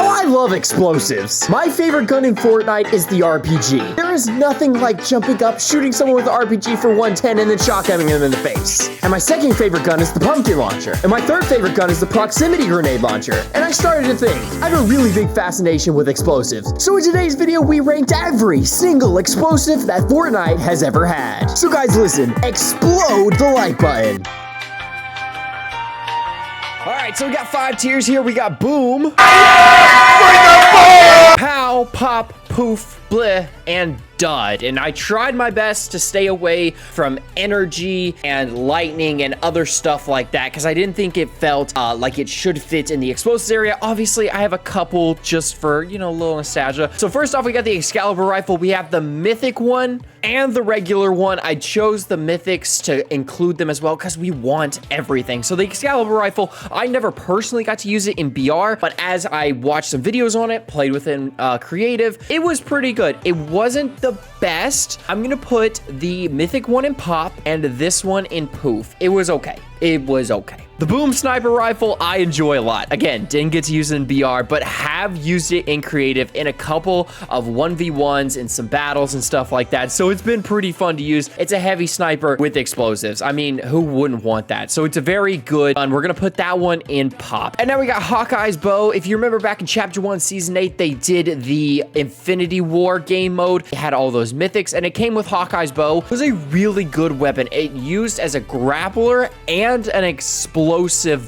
Now, I love explosives. My favorite gun in Fortnite is the RPG. There is nothing like jumping up, shooting someone with an RPG for 110, and then shotgunning them in the face. And my second favorite gun is the pumpkin launcher. And my third favorite gun is the proximity grenade launcher. And I started to think, I have a really big fascination with explosives. So in today's video, we ranked every single explosive that Fortnite has ever had. So guys, listen, explode the like button. All right, so we got 5 tiers here. We got boom, pow, pop, poof, bleh, and dud. And I tried my best to stay away from energy and lightning and other stuff like that because I didn't think it felt like it should fit in the explosives area. Obviously, I have a couple just for, you know, a little nostalgia. So first off, we got the Excalibur rifle. We have the mythic one and the regular one. I chose the mythics to include them as well because we want everything. So the Excalibur rifle, I never personally got to use it in BR, but as I watched some videos on it, played with it in creative, it was pretty good. It wasn't the best. I'm gonna put the mythic one in pop and this one in poof. It was okay. It was okay. The boom sniper rifle, I enjoy a lot. Again, didn't get to use it in BR, but have used it in creative in a couple of 1v1s and some battles and stuff like that. So it's been pretty fun to use. It's a heavy sniper with explosives. I mean, who wouldn't want that? So it's a very good one. We're gonna put that one in pop. And now we got Hawkeye's bow. If you remember back in chapter 1, season 8, they did the Infinity War game mode. It had all those mythics and it came with Hawkeye's bow. It was a really good weapon. It used as a grappler and an explosive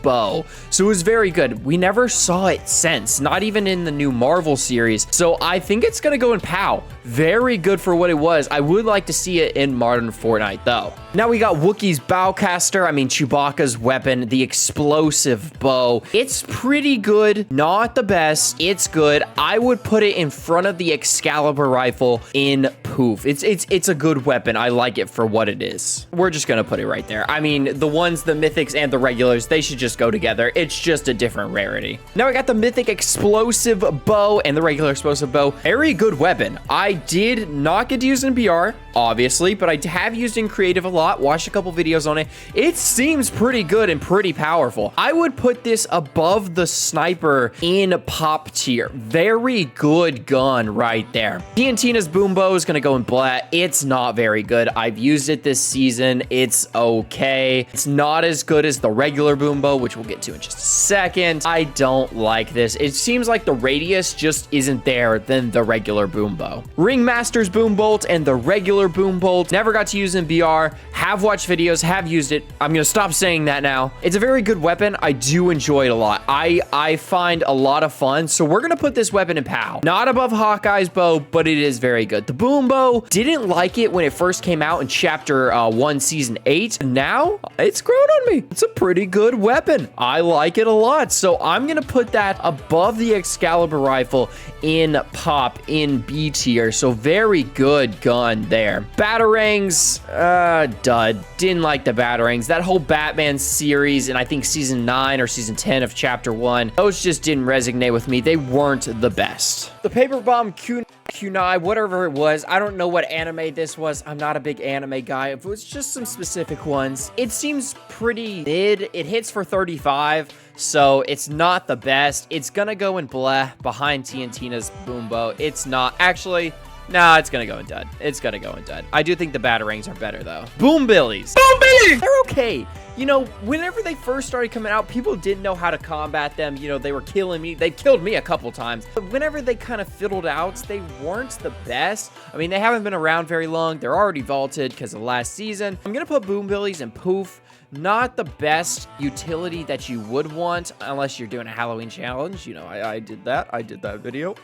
bow. So it was very good. We never saw it since, not even in the new Marvel series. So I think it's gonna go in POW. Very good for what it was. I would like to see it in modern Fortnite though. Now we got Wookiee's bowcaster. I mean, Chewbacca's weapon, the explosive bow. It's pretty good, not the best. It's good. I would put it in front of the Excalibur rifle in poof. It's a good weapon. I like it for what it is. We're just gonna put it right there. I mean, the ones, the mythics and the regulars, they should just go together. It's just a different rarity. Now we got the mythic explosive bow and the regular explosive bow. Very good weapon. I did not get to use it in BR, obviously, but I have used it in creative a lot. Watched a couple videos on it. It seems pretty good and pretty powerful. I would put this above the sniper in pop tier. Very good gun right there. TNTina's boom bow is gonna go in black. It's not very good. I've used it this season. It's okay. It's not as good as the regular boom bow, which we'll get to in just a second. I don't like this. It seems like the radius just isn't there than the regular boom bow. Ringmaster's boom bolt and the regular boom bolt. Never got to use in BR. Have watched videos, have used it. I'm gonna stop saying that now. It's a very good weapon. I do enjoy it a lot. I find a lot of fun. So we're gonna put this weapon in POW. Not above Hawkeye's bow, but it is very good. The boom bow, didn't like it when it first came out in chapter 1, season 8. Now it's grown on me. It's a pretty good weapon. I like it a lot. So I'm gonna put that above the Excalibur rifle in pop in B tier. So very good gun there. Batarangs, dud. Didn't like the Batarangs. That whole Batman series and I think season 9 or season 10 of chapter 1, those just didn't resonate with me. They weren't the best. The paper bomb kunai, whatever it was. I don't know what anime this was. I'm not a big anime guy. If it was just some specific ones, it seems pretty mid. It hits for 35. So it's not the best. It's gonna go in bleh behind TNTina's boom bow. It's not actually. Nah, it's gonna go in dud. It's gonna go in dud. I do think the Batarangs are better though. Boom Billies. Boom Billies! They're okay. You know, whenever they first started coming out, people didn't know how to combat them. You know, they were killing me. They killed me a couple times. But whenever they kind of fiddled out, they weren't the best. I mean, they haven't been around very long. They're already vaulted because of last season. I'm gonna put Boom Billies and Poof. Not the best utility that you would want unless you're doing a Halloween challenge. You know, I did that. I did that video.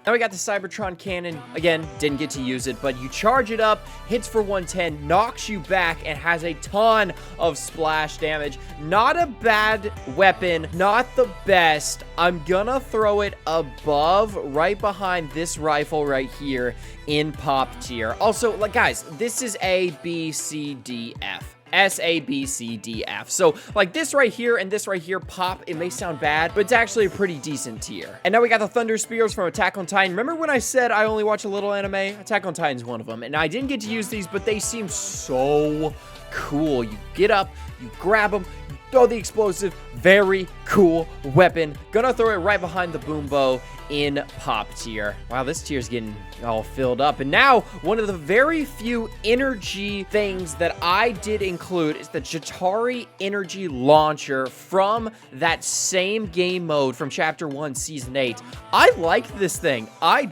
Now we got the Cybertron cannon. Again, didn't get to use it, but you charge it up, hits for 110, knocks you back, and has a ton of splash damage. Not a bad weapon. Not the best. I'm gonna throw it above, right behind this rifle right here in pop tier. Also, like, guys, this is A, B, C, D, F. S, A, B, C, D, F. So, like, this right here and this right here pop. It may sound bad, but it's actually a pretty decent tier. And now we got the Thunder Spears from Attack on Titan. Remember when I said I only watch a little anime? Attack on Titan's one of them. And I didn't get to use these, but they seem so cool. You get up, you grab them, you throw the explosive. Very cool weapon. Gonna throw it right behind the boom bow in pop tier. Wow, this tier's getting all filled up. And now, one of the very few energy things that I did include is the Chitauri energy launcher from that same game mode from Chapter 1, Season 8. I liked this thing. I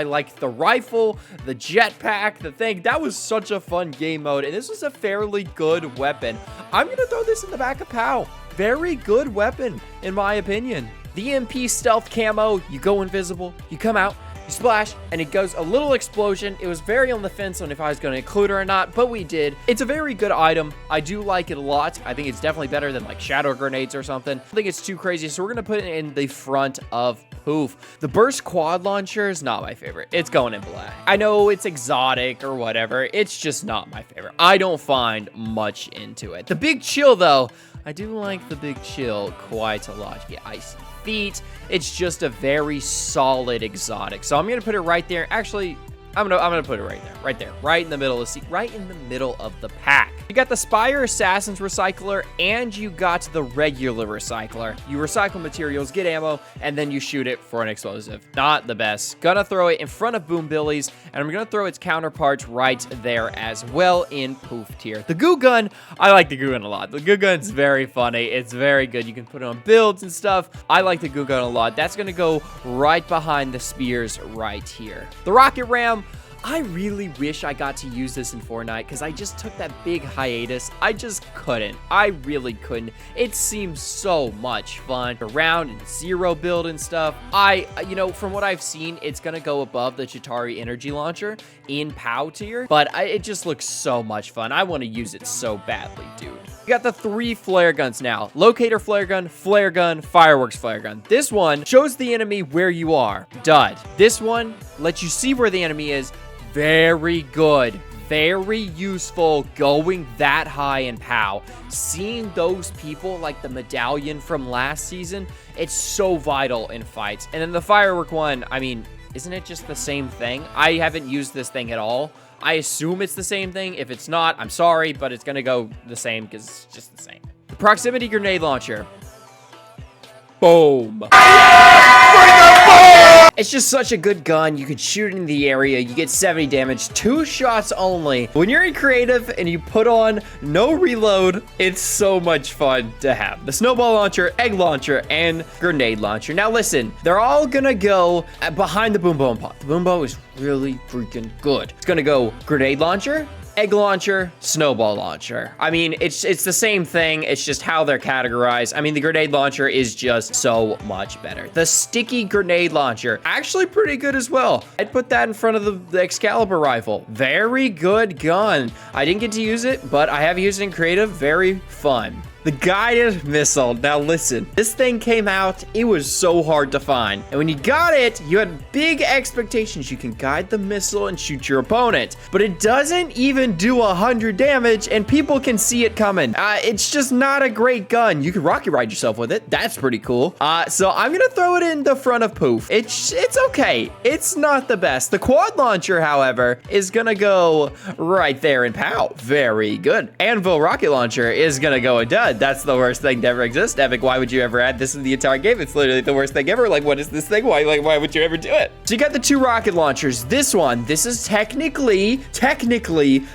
liked the rifle, the jetpack, the thing. That was such a fun game mode, and this was a fairly good weapon. I'm gonna throw this in the back of POW. Very good weapon, in my opinion. The EMP stealth camo, you go invisible, you come out, you splash, and it goes a little explosion. It was very on the fence on if I was going to include it or not, but we did. It's a very good item. I do like it a lot. I think it's definitely better than like shadow grenades or something. I don't think it's too crazy, so we're going to put it in the front of Poof. The burst quad launcher is not my favorite. It's going in black. I know it's exotic or whatever. It's just not my favorite. I don't find much into it. The big chill, though, I do like the big chill quite a lot. Yeah, icy feet. It's just a very solid exotic. So I'm gonna put it right there. Actually, I'm gonna put it right there, right in the middle of the pack. You got the Spire Assassin's Recycler, and you got the regular Recycler. You recycle materials, get ammo, and then you shoot it for an explosive. Not the best. Gonna throw it in front of Boom Billy's, and I'm gonna throw its counterparts right there as well in Poof tier. The Goo Gun, I like the Goo Gun a lot. The Goo Gun's very funny. It's very good. You can put it on builds and stuff. I like the Goo Gun a lot. That's gonna go right behind the spears right here. The Rocket Ram, I really wish I got to use this in Fortnite because I just took that big hiatus. I just couldn't. I really couldn't. It seems so much fun around and zero build and stuff. You know, from what I've seen, it's going to go above the Chitauri energy launcher in POW tier, but it just looks so much fun. I want to use it so badly, dude. You got the 3 flare guns now. Locator flare gun, fireworks flare gun. This one shows the enemy where you are. Dud. This one lets you see where the enemy is. Very good. Very useful going that high in POW. Seeing those people like the medallion from last season, it's so vital in fights. And then the firework one, I mean, isn't it just the same thing? I haven't used this thing at all. I assume it's the same thing. If it's not, I'm sorry, but it's gonna go the same because it's just the same. The proximity grenade launcher. Boom. It's just such a good gun. You could shoot in the area. You get 70 damage, 2 shots only. When you're in creative and you put on no reload, it's so much fun to have. The snowball launcher, egg launcher, and grenade launcher. Now listen, they're all gonna go behind the boom bow and pop. The boom bow is really freaking good. It's gonna go grenade launcher, egg launcher, snowball launcher. I mean, it's the same thing. It's just how they're categorized. I mean, the grenade launcher is just so much better. The sticky grenade launcher, actually pretty good as well. I'd put that in front of the Excalibur rifle. Very good gun. I didn't get to use it, but I have used it in creative. Very fun. The guided missile. Now listen, this thing came out, it was so hard to find. And when you got it, you had big expectations. You can guide the missile and shoot your opponent. But it doesn't even do 100 damage and people can see it coming. It's just not a great gun. You can rocket ride yourself with it. That's pretty cool. So I'm gonna throw it in the front of Poof. It's okay. It's not the best. The quad launcher, however, is gonna go right there in POW. Very good. Anvil rocket launcher is gonna go a dud. That's the worst thing to ever exist. Epic, why would you ever add this in the entire game? It's literally the worst thing ever. Like, what is this thing? Why would you ever do it? So you got the 2 rocket launchers. This is technically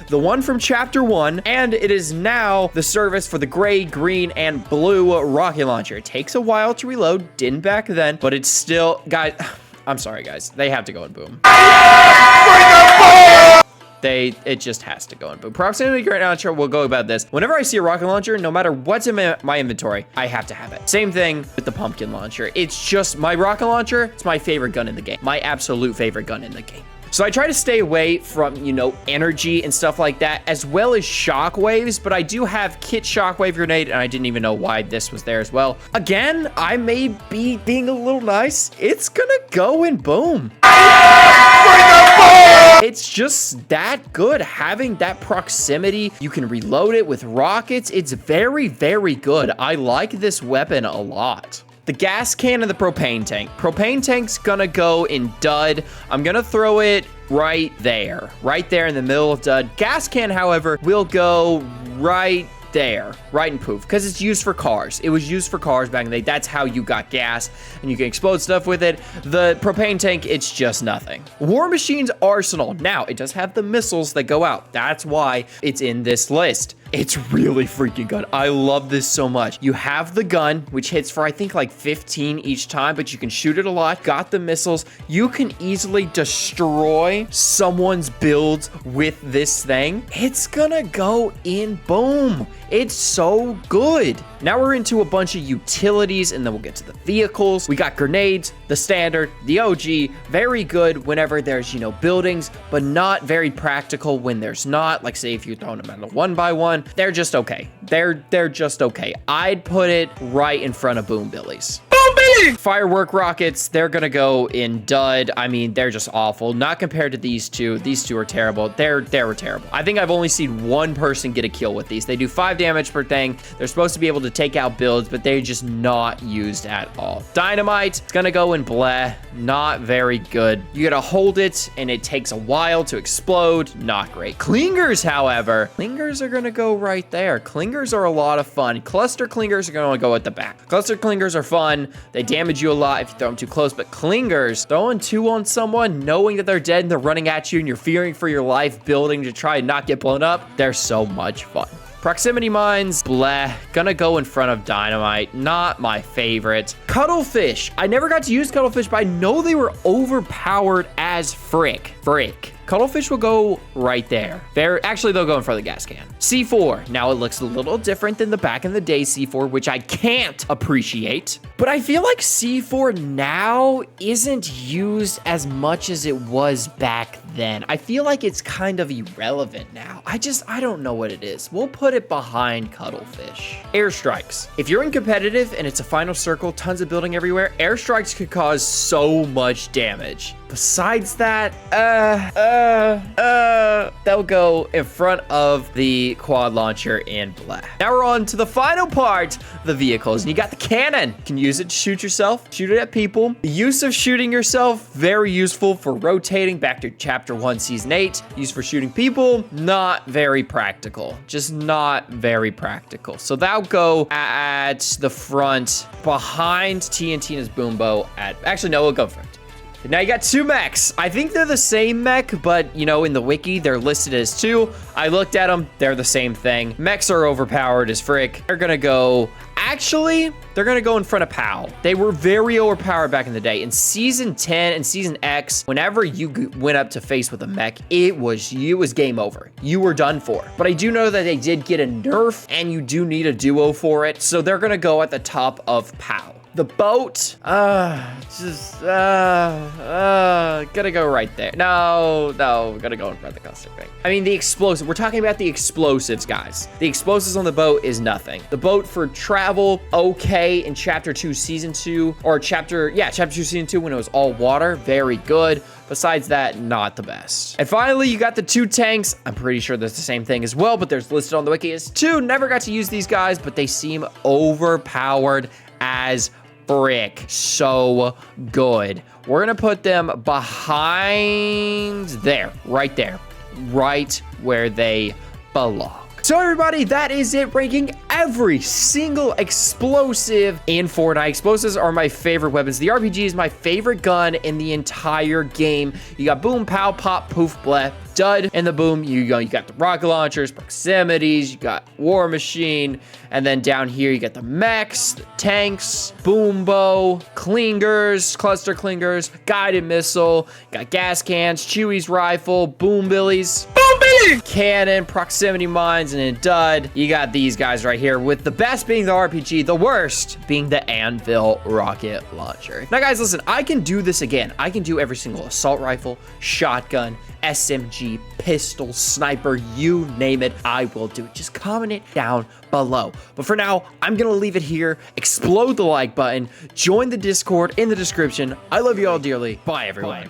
the one from Chapter 1, and it is now the service for the gray, green, and blue rocket launcher. It takes a while to reload. Didn't back then, but it's still, guys, I'm sorry, guys. They have to go in boom. It just has to go in boom. Proximity grenade launcher will go about this. Whenever I see a rocket launcher, no matter what's in my inventory, I have to have it. Same thing with the pumpkin launcher. It's just my rocket launcher. It's my favorite gun in the game. My absolute favorite gun in the game. So I try to stay away from, you know, energy and stuff like that, as well as shockwaves, but I do have kit shockwave grenade, and I didn't even know why this was there as well. Again, I may be being a little nice. It's gonna go in boom. It's just that good having that proximity. You can reload it with rockets. It's very, very good. I like this weapon a lot. The gas can and the propane tank. Propane tank's gonna go in dud. I'm gonna throw it right there in the middle of dud. Gas can, however, will go right there, right in poof, because it's used for cars. It was used for cars back in the day. That's how you got gas, and you can explode stuff with it. The propane tank, it's just nothing. War Machine's arsenal. Now, it does have the missiles that go out. That's why it's in this list. It's really freaking good. I love this so much. You have the gun, which hits for, I think, like 15 each time, but you can shoot it a lot. Got the missiles. You can easily destroy someone's build with this thing. It's gonna go in. Boom. It's so good. Now we're into a bunch of utilities, and then we'll get to the vehicles. We got grenades, the standard, the OG. Very good whenever there's, you know, buildings, but not very practical when there's not. Like, say, if you're throwing them at a 1x1, they're just okay. They're just okay. I'd put it right in front of Boom Billies. Firework rockets, they're gonna go in dud. I mean, they're just awful. Not compared to these two. These two are terrible. They were terrible. I think I've only seen one person get a kill with these. They do 5 damage per thing. They're supposed to be able to take out builds, but they're just not used at all. Dynamite, it's gonna go in bleh. Not very good. You gotta hold it, and it takes a while to explode. Not great. Clingers, however, clingers are gonna go right there. Clingers are a lot of fun. Cluster clingers are gonna go at the back. Cluster clingers are fun. They damage you a lot if you throw them too close, but clingers, throwing 2 on someone, knowing that they're dead and they're running at you and you're fearing for your life, building to try and not get blown up, they're so much fun. Proximity mines, bleh, gonna go in front of dynamite, not my favorite. Cuttlefish, I never got to use cuttlefish, but I know they were overpowered as frick. Cuttlefish will go right there. Actually, they'll go in front of the gas can. C4. Now, it looks a little different than the back in the day C4, which I can't appreciate. But I feel like C4 now isn't used as much as it was back then. I feel like it's kind of irrelevant now. I don't know what it is. We'll put it behind Cuttlefish. Airstrikes. If you're in competitive and it's a final circle, tons of building everywhere, airstrikes could cause so much damage. Besides that, they'll go in front of the quad launcher and blah. Now we're on to the final part, the vehicles. And you got the cannon. You can use it to shoot yourself, shoot it at people. The use of shooting yourself, very useful for rotating back to Chapter 1, Season 8. Used for shooting people, not very practical. Just not very practical. So that'll go at the front, behind TNT's boom bow actually, no, we'll go front. Now you got 2 mechs. I think they're the same mech, but you know, in the wiki, they're listed as 2. I looked at them. They're the same thing. Mechs are overpowered as frick. They're gonna go, actually, they're gonna go in front of POW. They were very overpowered back in the day. In Season 10 and Season X, whenever you went up to face with a mech, it was game over. You were done for. But I do know that they did get a nerf, and you do need a duo for it. So they're gonna go at the top of POW. The boat, gonna go right there. No, gonna go in front of the cluster thing. I mean, the explosive, we're talking about the explosives, guys. The explosives on the boat is nothing. The boat for travel, okay, in Chapter 2, Season 2, or Chapter 2, Season 2, when it was all water, very good. Besides that, not the best. And finally, you got the 2 tanks. I'm pretty sure that's the same thing as well, but there's listed on the wiki as 2. Never got to use these guys, but they seem overpowered as frick. So good. We're gonna put them behind there, right where they belong. So everybody, that is it, ranking every single explosive in Fortnite. Explosives are my favorite weapons. The RPG is my favorite gun in the entire game. You got boom, pow, pop, poof, bleh, dud, and the boom. You got the rocket launchers, proximities, you got War Machine, and then down here you got the mechs, the tanks, boom bow, clingers, cluster clingers, guided missile, got gas cans, Chewie's rifle, boom billies, cannon, proximity mines, and then dud, you got these guys right here, with the best being the RPG, the worst being the Anvil rocket launcher. Now guys, listen, I can do this again. I can do every single assault rifle, shotgun, SMG, pistol, sniper, you name it, I will do it. Just comment it down below. But for now, I'm gonna leave it here. Explode the like button, join the Discord in the description. I love you all dearly. Bye everyone.